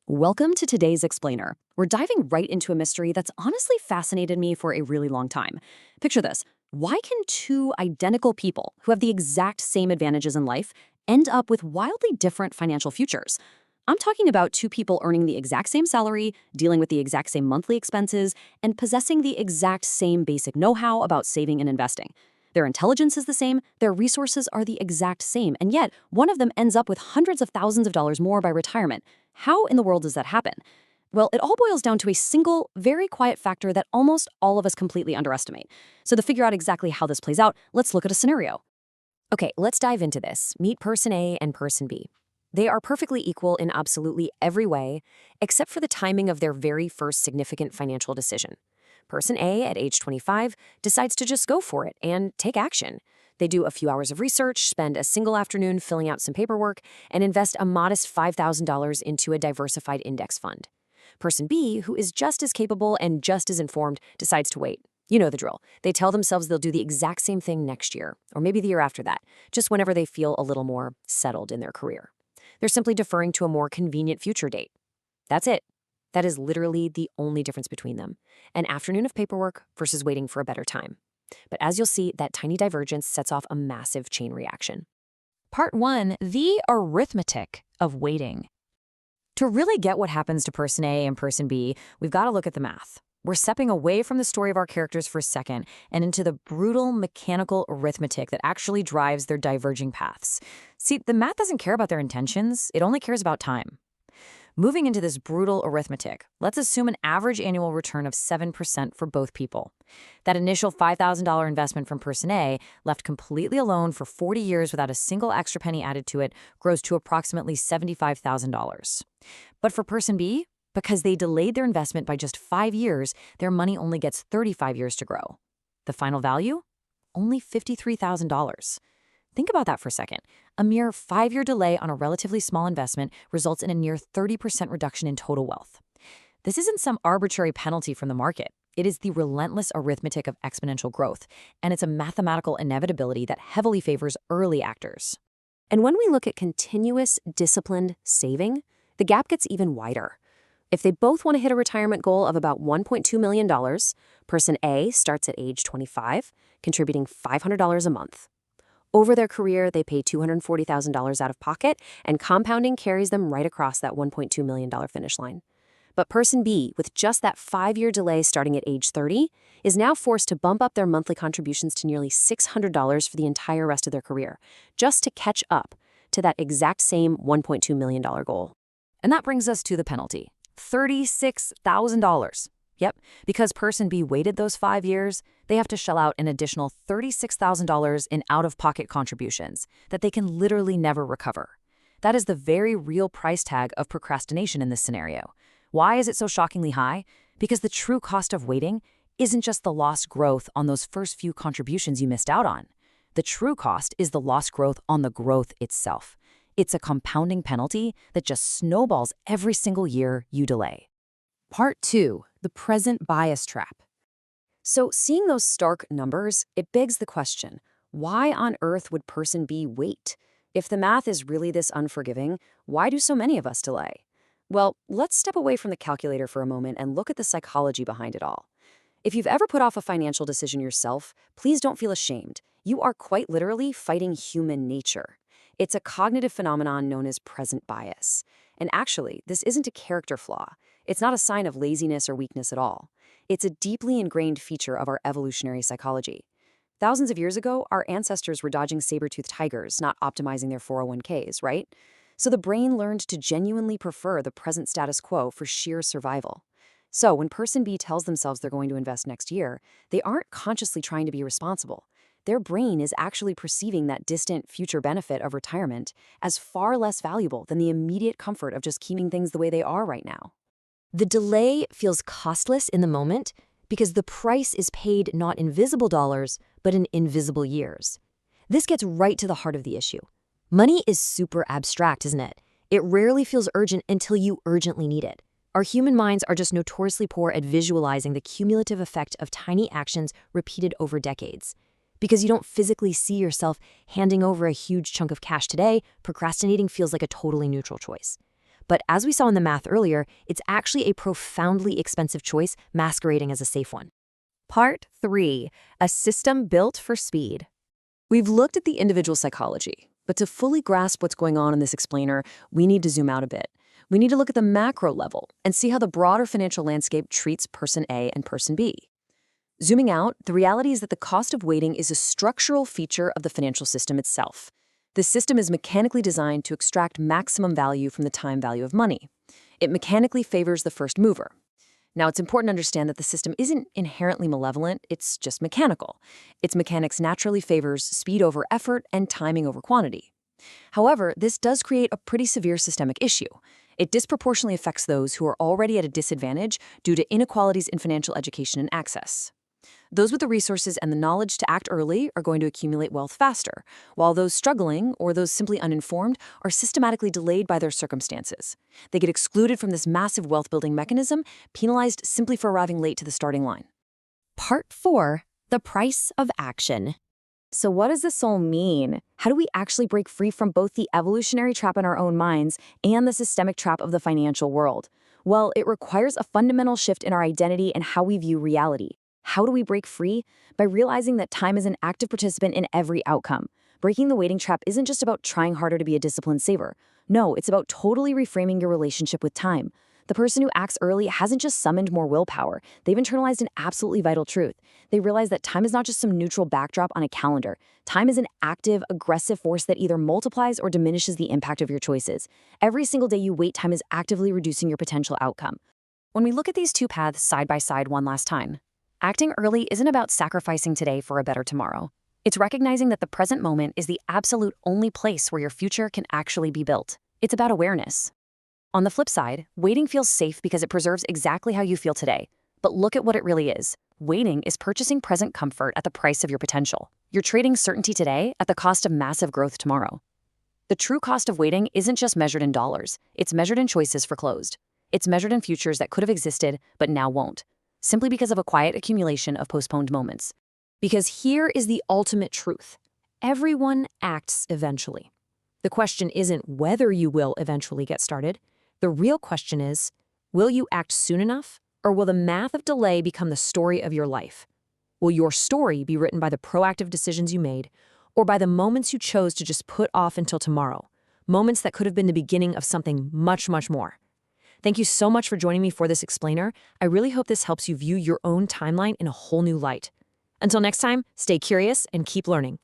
Welcome to today's Explainer. We're diving right into a mystery that's honestly fascinated me for a really long time. Picture this. Why can two identical people who have the exact same advantages in life end up with wildly different financial futures? I'm talking about two people earning the exact same salary, dealing with the exact same monthly expenses, and possessing the exact same basic know-how about saving and investing. Their intelligence is the same, their resources are the exact same, and yet one of them ends up with hundreds of thousands of dollars more by retirement. How in the world does that happen? Well, it all boils down to a single, very quiet factor that almost all of us completely underestimate. So to figure out exactly how this plays out, let's look at a scenario. Okay, let's dive into this. Meet person A and person B. They are perfectly equal in absolutely every way, except for the timing of their very first significant financial decision. Person A, at age 25, decides to just go for it and take action. They do a few hours of research, spend a single afternoon filling out some paperwork, and invest a modest $5,000 into a diversified index fund. Person B, who is just as capable and just as informed, decides to wait. You know the drill. They tell themselves they'll do the exact same thing next year, or maybe the year after that, just whenever they feel a little more settled in their career. They're simply deferring to a more convenient future date. That's it. That is literally the only difference between them. An afternoon of paperwork versus waiting for a better time. But as you'll see, that tiny divergence sets off a massive chain reaction. Part 1, the arithmetic of waiting. To really get what happens to person A and person B, we've got to look at the math. We're stepping away from the story of our characters for a second and into the brutal mechanical arithmetic that actually drives their diverging paths. See, the math doesn't care about their intentions, it only cares about time. Moving into this brutal arithmetic, let's assume an average annual return of 7% for both people. That initial $5,000 investment from person A, left completely alone for 40 years without a single extra penny added to it, grows to approximately $75,000. But for person B, because they delayed their investment by just 5 years, their money only gets 35 years to grow. The final value? Only $53,000. Think about that for a second. A mere 5-year delay on a relatively small investment results in a near 30% reduction in total wealth. This isn't some arbitrary penalty from the market. It is the relentless arithmetic of exponential growth, and it's a mathematical inevitability that heavily favors early actors. And when we look at continuous, disciplined saving, the gap gets even wider. If they both want to hit a retirement goal of about $1.2 million, person A starts at age 25, contributing $500 a month. Over their career, they pay $240,000 out of pocket, and compounding carries them right across that $1.2 million finish line. But person B, with just that 5-year delay starting at age 30, is now forced to bump up their monthly contributions to nearly $600 for the entire rest of their career, just to catch up to that exact same $1.2 million goal. And that brings us to the penalty. $36,000. Yep, because person B waited those 5 years, they have to shell out an additional $36,000 in out-of-pocket contributions that they can literally never recover. That is the very real price tag of procrastination in this scenario. Why is it so shockingly high? Because the true cost of waiting isn't just the lost growth on those first few contributions you missed out on. The true cost is the lost growth on the growth itself. It's a compounding penalty that just snowballs every single year you delay. Part 2, the present bias trap. So seeing those stark numbers, it begs the question, why on earth would person B wait? If the math is really this unforgiving, why do so many of us delay? Well, let's step away from the calculator for a moment and look at the psychology behind it all. If you've ever put off a financial decision yourself, please don't feel ashamed. You are quite literally fighting human nature. It's a cognitive phenomenon known as present bias. And actually, this isn't a character flaw. It's not a sign of laziness or weakness at all. It's a deeply ingrained feature of our evolutionary psychology. Thousands of years ago, our ancestors were dodging saber-toothed tigers, not optimizing their 401ks, right? So the brain learned to genuinely prefer the present status quo for sheer survival. So when person B tells themselves they're going to invest next year, they aren't consciously trying to be responsible. Their brain is actually perceiving that distant future benefit of retirement as far less valuable than the immediate comfort of just keeping things the way they are right now. The delay feels costless in the moment because the price is paid not in visible dollars, but in invisible years. This gets right to the heart of the issue. Money is super abstract, isn't it? It rarely feels urgent until you urgently need it. Our human minds are just notoriously poor at visualizing the cumulative effect of tiny actions repeated over decades. Because you don't physically see yourself handing over a huge chunk of cash today, procrastinating feels like a totally neutral choice. But as we saw in the math earlier, it's actually a profoundly expensive choice masquerading as a safe one. Part 3. A system built for speed. We've looked at the individual psychology, but to fully grasp what's going on in this explainer, we need to zoom out a bit. We need to look at the macro level and see how the broader financial landscape treats person A and person B. Zooming out, the reality is that the cost of waiting is a structural feature of the financial system itself. This system is mechanically designed to extract maximum value from the time value of money. It mechanically favors the first mover. Now, it's important to understand that the system isn't inherently malevolent, it's just mechanical. Its mechanics naturally favors speed over effort and timing over quantity. However, this does create a pretty severe systemic issue. It disproportionately affects those who are already at a disadvantage due to inequalities in financial education and access. Those with the resources and the knowledge to act early are going to accumulate wealth faster, while those struggling or those simply uninformed are systematically delayed by their circumstances. They get excluded from this massive wealth-building mechanism, penalized simply for arriving late to the starting line. Part 4. The price of action. So what does this all mean? How do we actually break free from both the evolutionary trap in our own minds and the systemic trap of the financial world? Well, it requires a fundamental shift in our identity and how we view reality. How do we break free? By realizing that time is an active participant in every outcome. Breaking the waiting trap isn't just about trying harder to be a disciplined saver. No, it's about totally reframing your relationship with time. The person who acts early hasn't just summoned more willpower. They've internalized an absolutely vital truth. They realize that time is not just some neutral backdrop on a calendar. Time is an active, aggressive force that either multiplies or diminishes the impact of your choices. Every single day you wait, time is actively reducing your potential outcome. When we look at these two paths side by side one last time, acting early isn't about sacrificing today for a better tomorrow. It's recognizing that the present moment is the absolute only place where your future can actually be built. It's about awareness. On the flip side, waiting feels safe because it preserves exactly how you feel today. But look at what it really is. Waiting is purchasing present comfort at the price of your potential. You're trading certainty today at the cost of massive growth tomorrow. The true cost of waiting isn't just measured in dollars. It's measured in choices foreclosed. It's measured in futures that could have existed but now won't, simply because of a quiet accumulation of postponed moments. Because here is the ultimate truth. Everyone acts eventually. The question isn't whether you will eventually get started. The real question is, will you act soon enough, or will the math of delay become the story of your life? Will your story be written by the proactive decisions you made, or by the moments you chose to just put off until tomorrow? Moments that could have been the beginning of something much, much more. Thank you so much for joining me for this explainer. I really hope this helps you view your own timeline in a whole new light. Until next time, stay curious and keep learning.